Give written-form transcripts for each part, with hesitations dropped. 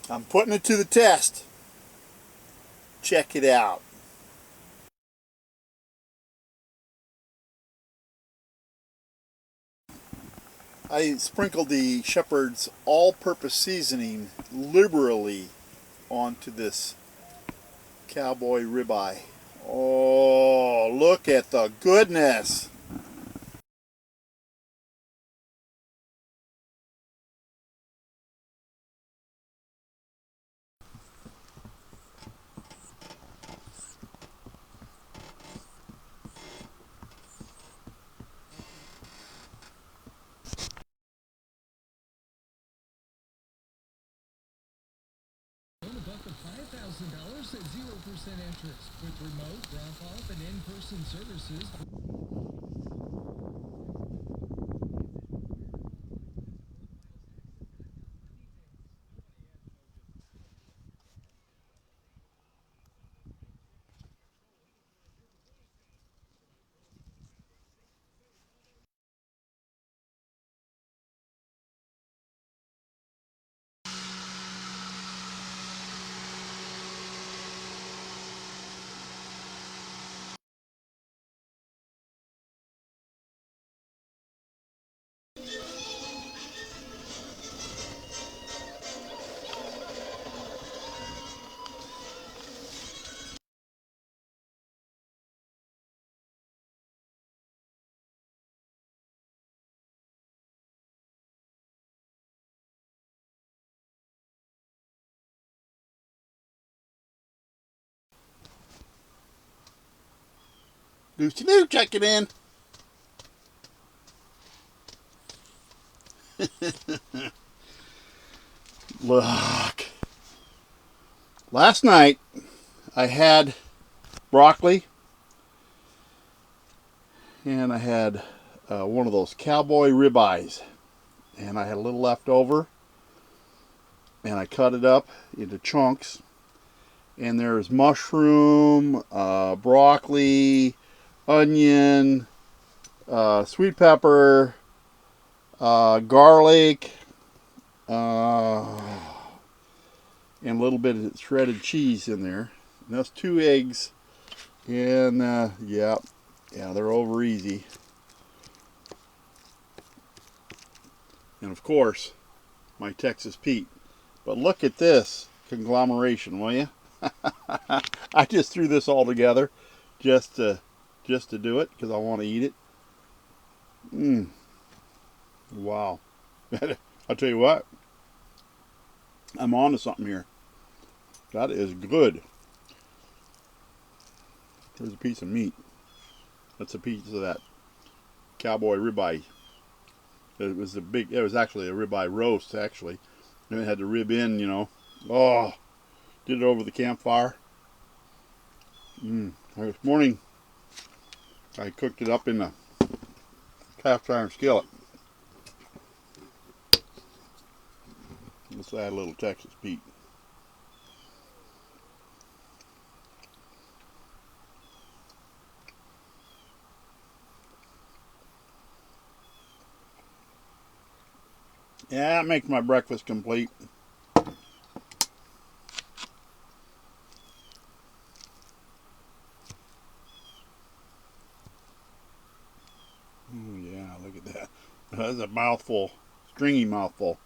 I'm putting it to the test. Check it out. I sprinkled the Shepherd's all-purpose seasoning liberally onto this cowboy ribeye. Oh, look at the goodness. Up to $5,000 at 0% interest with remote drop-off and in-person services. Doo-doo, check it in. Look. Last night I had broccoli and I had one of those cowboy ribeyes, and I had a little left over, and I cut it up into chunks, and there's mushroom, broccoli, onion, sweet pepper, garlic, and a little bit of shredded cheese in there. And that's 2 eggs, and yeah, they're over easy. And of course, my Texas Pete. But look at this conglomeration, will you? I just threw this all together just to do it because I want to eat it. Wow. I'll tell you what, I'm on to something here. That is good. There's a piece of meat. That's a piece of that cowboy ribeye. It was actually a ribeye roast, actually. And it had the rib in, you know. Oh, did it over the campfire. This morning, I cooked it up in a cast iron skillet. Let's add a little Texas Pete. Yeah, that makes my breakfast complete. Oh yeah, look at that. That's a mouthful, stringy mouthful.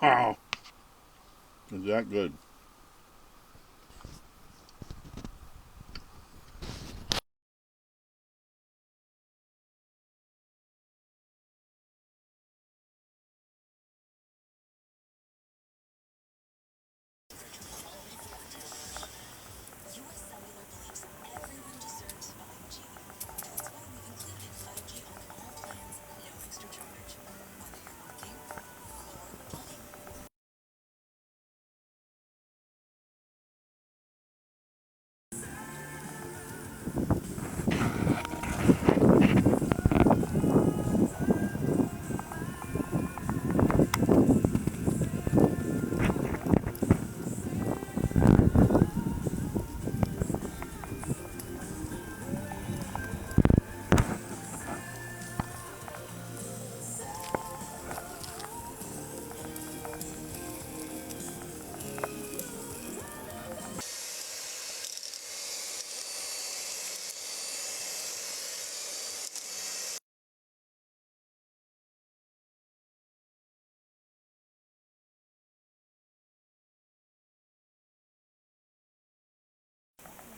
Wow, is that good?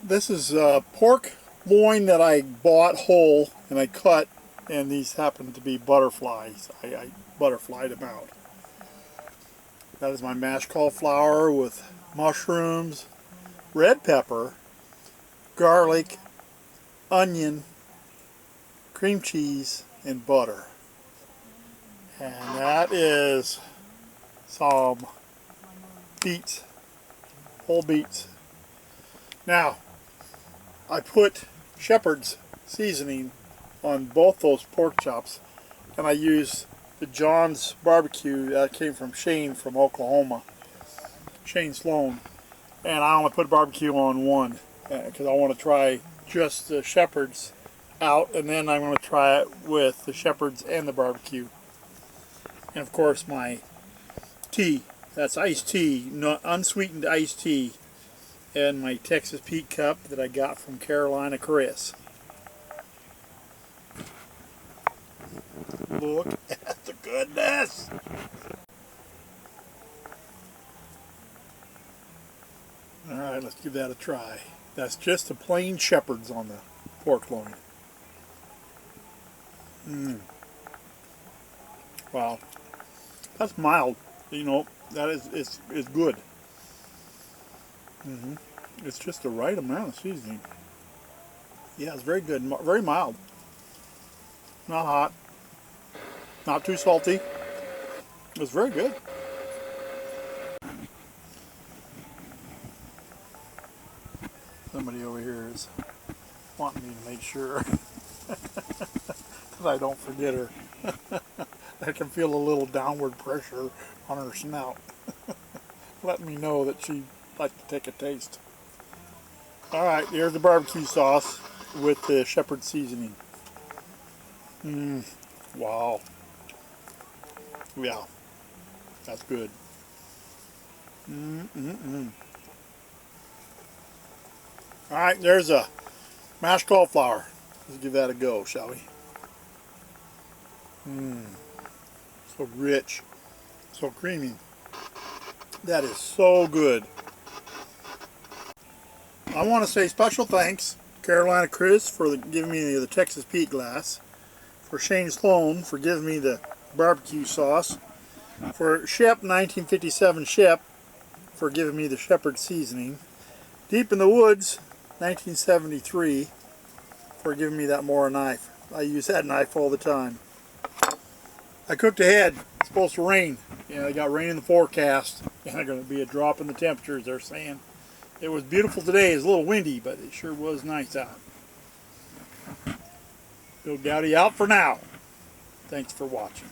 This is pork loin that I bought whole and I cut, and these happen to be butterflies. I butterflied them out. That is my mashed cauliflower with mushrooms, red pepper, garlic, onion, cream cheese, and butter. And that is some beets, whole beets. Now, I put shepherd's seasoning on both those pork chops, and I use the John's barbecue that came from Shane from Oklahoma, Shane Sloan, and I only put barbecue on one because I want to try just the shepherd's out, and then I'm going to try it with the shepherd's and the barbecue. And of course my tea, that's iced tea, unsweetened iced tea, and my Texas Pete cup that I got from Carolina Chris. Look at the goodness! Alright, let's give that a try. That's just the plain shepherd's on the pork loin. Wow. That's mild. You know, that is good. It's just the right amount of seasoning. Yeah, it's very good. Very mild. Not hot. Not too salty. It's very good. Somebody over here is wanting me to make sure that I don't forget her. I can feel a little downward pressure on her snout. Letting me know that she'd like to take a taste. Alright, here's the barbecue sauce with the shepherd seasoning. Wow. Yeah, that's good. Alright, there's a mashed cauliflower. Let's give that a go, shall we? So rich, so creamy. That is so good. I want to say special thanks to Carolina Chris for giving me the Texas Pete glass, for Shane Sloan for giving me the barbecue sauce, for Shep 1957 Shep for giving me the shepherd seasoning, Deep in the Woods 1973 for giving me that Mora knife. I use that knife all the time. I cooked ahead. It's supposed to rain. Yeah, they got rain in the forecast, and there's going to be a drop in the temperatures, they're saying. It was beautiful today. It's a little windy, but it sure was nice out. Bill Goudy out for now. Thanks for watching.